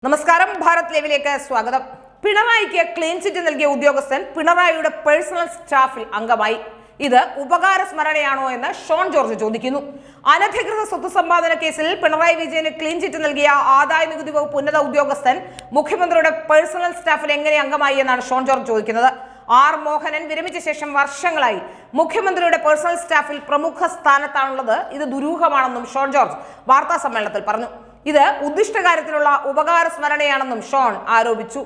നമസ്കാരം, ഭാരത് ലൈവിലേക്ക് സ്വാഗതം. പിണറായിക്ക് ക്ലീൻ ചിറ്റ് നൽകിയ ഉദ്യോഗസ്ഥൻ പിണറായിയുടെ പേഴ്സണൽ സ്റ്റാഫിൽ അംഗമായി. ഇത് ഉപകാര സ്മരണയാണോ എന്ന് ഷോൺ ജോർജ് ചോദിക്കുന്നു. അനധികൃത സ്വത്ത് സമ്പാദന കേസിൽ പിണറായി വിജയന് ക്ലീൻ ചിറ്റ് നൽകിയ ആദായ നികുതി വകുപ്പ് ഉന്നത ഉദ്യോഗസ്ഥൻ മുഖ്യമന്ത്രിയുടെ പേഴ്സണൽ സ്റ്റാഫിൽ എങ്ങനെ അംഗമായി എന്നാണ് ഷോൺ ജോർജ് ചോദിക്കുന്നത്. ആർ മോഹനൻ വിരമിച്ച ശേഷം വർഷങ്ങളായി മുഖ്യമന്ത്രിയുടെ പേഴ്സണൽ സ്റ്റാഫിൽ പ്രമുഖ സ്ഥാനത്താണുള്ളത്. ഇത് ദുരൂഹമാണെന്നും ഷോൺ ജോർജ് വാർത്താ സമ്മേളനത്തിൽ പറഞ്ഞു. ഇത് ഉദ്ദിഷ്ടകാര്യത്തിലുള്ള ഉപകാര സ്മരണയാണെന്നും ഷോൺ ആരോപിച്ചു.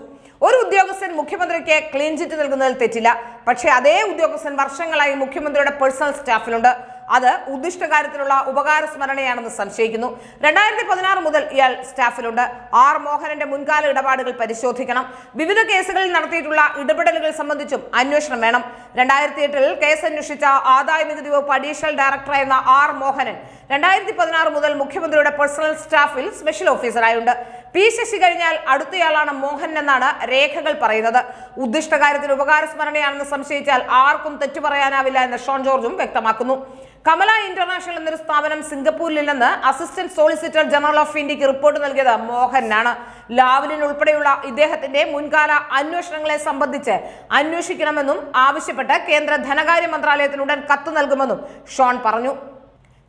ഒരു ഉദ്യോഗസ്ഥൻ മുഖ്യമന്ത്രിക്ക് ക്ലീൻ ചിറ്റ് നൽകുന്നതിൽ തെറ്റില്ല. പക്ഷേ അതേ ഉദ്യോഗസ്ഥൻ വർഷങ്ങളായി മുഖ്യമന്ത്രിയുടെ പേഴ്സണൽ സ്റ്റാഫിലുണ്ട്. അത് ഉദ്ദിഷ്ടകാര്യത്തിലുള്ള ഉപകാര സ്മരണയാണെന്ന് സംശയിക്കുന്നു. 2016 മുതൽ ഇയാൾ സ്റ്റാഫിലുണ്ട്. ആർ മോഹനന്റെ മുൻകാല ഇടപാടുകൾ പരിശോധിക്കണം. വിവിധ കേസുകളിൽ നടത്തിയിട്ടുള്ള ഇടപെടലുകൾ സംബന്ധിച്ചും അന്വേഷണം വേണം. 2008 കേസ് അന്വേഷിച്ച ആദായ നികുതി വകുപ്പ് അഡീഷണൽ ഡയറക്ടറായിരുന്ന ആർ മോഹനൻ 2016 മുതൽ മുഖ്യമന്ത്രിയുടെ പേഴ്സണൽ സ്റ്റാഫിൽ സ്പെഷ്യൽ ഓഫീസറായുണ്ട്. പി ശശി കഴിഞ്ഞാൽ അടുത്തയാളാണ് മോഹൻ എന്നാണ് രേഖകൾ പറയുന്നത്. ഉദ്ദിഷ്ടകാര്യത്തിൽ ഉപകാര സ്മരണയാണെന്ന് സംശയിച്ചാൽ ആർക്കും തെറ്റു പറയാനാവില്ല എന്ന് ഷോൺ ജോർജും വ്യക്തമാക്കുന്നു. കമല ഇന്റർനാഷണൽ എന്നൊരു സ്ഥാപനം സിംഗപ്പൂരിലില്ലെന്ന് അസിസ്റ്റന്റ് സോളിസിറ്റർ ജനറൽ ഓഫ് ഇന്ത്യക്ക് റിപ്പോർട്ട് നൽകിയത് മോഹനാണ്. ലാവ്ലിൻ ഉൾപ്പെടെയുള്ള ഇദ്ദേഹത്തിന്റെ മുൻകാല അന്വേഷണങ്ങളെ സംബന്ധിച്ച് അന്വേഷിക്കണമെന്നും ആവശ്യപ്പെട്ട് കേന്ദ്ര ധനകാര്യ മന്ത്രാലയത്തിന് ഉടൻ കത്ത് നൽകുമെന്നും ഷോൺ പറഞ്ഞു.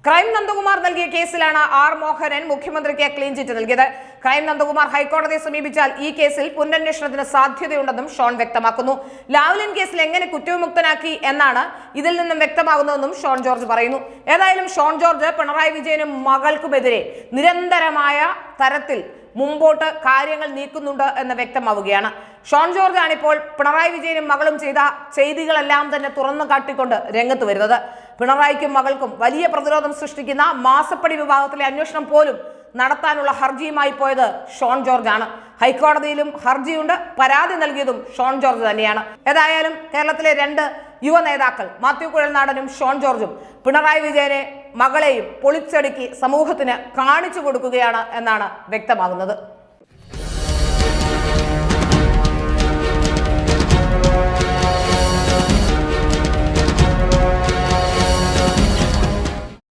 ക്രൈം നന്ദകുമാർ നൽകിയ കേസിലാണ് ആർ മോഹനൻ മുഖ്യമന്ത്രിക്ക് ക്ലീൻ ചിറ്റ് നൽകിയത്. ക്രൈം നന്ദകുമാർ ഹൈക്കോടതിയെ സമീപിച്ചാൽ ഈ കേസിൽ പുനരന്വേഷണത്തിന് സാധ്യതയുണ്ടെന്നും ഷോൺ വ്യക്തമാക്കുന്നു. ലാവ്ലിൻ കേസിൽ എങ്ങനെ കുറ്റവിമുക്തനാക്കി എന്നാണ് ഇതിൽ നിന്നും വ്യക്തമാകുന്നതെന്നും ഷോൺ ജോർജ് പറയുന്നു. ഏതായാലും ഷോൺ ജോർജ് പിണറായി വിജയനും മകൾക്കുമെതിരെ നിരന്തരമായ തരത്തിൽ മുമ്പോട്ട് കാര്യങ്ങൾ നീക്കുന്നുണ്ട് എന്ന് വ്യക്തമാവുകയാണ്. ഷോൺ ജോർജ് ആണിപ്പോൾ പിണറായി വിജയനും മകളും ചെയ്ത ചെയ്തികളെല്ലാം തന്നെ തുറന്നു കാട്ടിക്കൊണ്ട് രംഗത്ത് വരുന്നത്. പിണറായിക്കും മകൾക്കും വലിയ പ്രതിരോധം സൃഷ്ടിക്കുന്ന മാസപ്പടി വിഭാഗത്തിലെ അന്വേഷണം പോലും നടത്താനുള്ള ഹർജിയുമായി പോയത് ഷോൺ ജോർജ് ആണ്. ഹൈക്കോടതിയിലും ഹർജിയുണ്ട്. പരാതി നൽകിയതും ഷോൺ ജോർജ് തന്നെയാണ്. ഏതായാലും കേരളത്തിലെ 2 യുവ നേതാക്കൾ മാത്യു കുഴൽനാടനും ഷോൺ ജോർജും പിണറായി വിജയനെ മകളെയും പൊളിച്ചടുക്കി സമൂഹത്തിന് കാണിച്ചു കൊടുക്കുകയാണ് എന്നാണ് വ്യക്തമാകുന്നത്.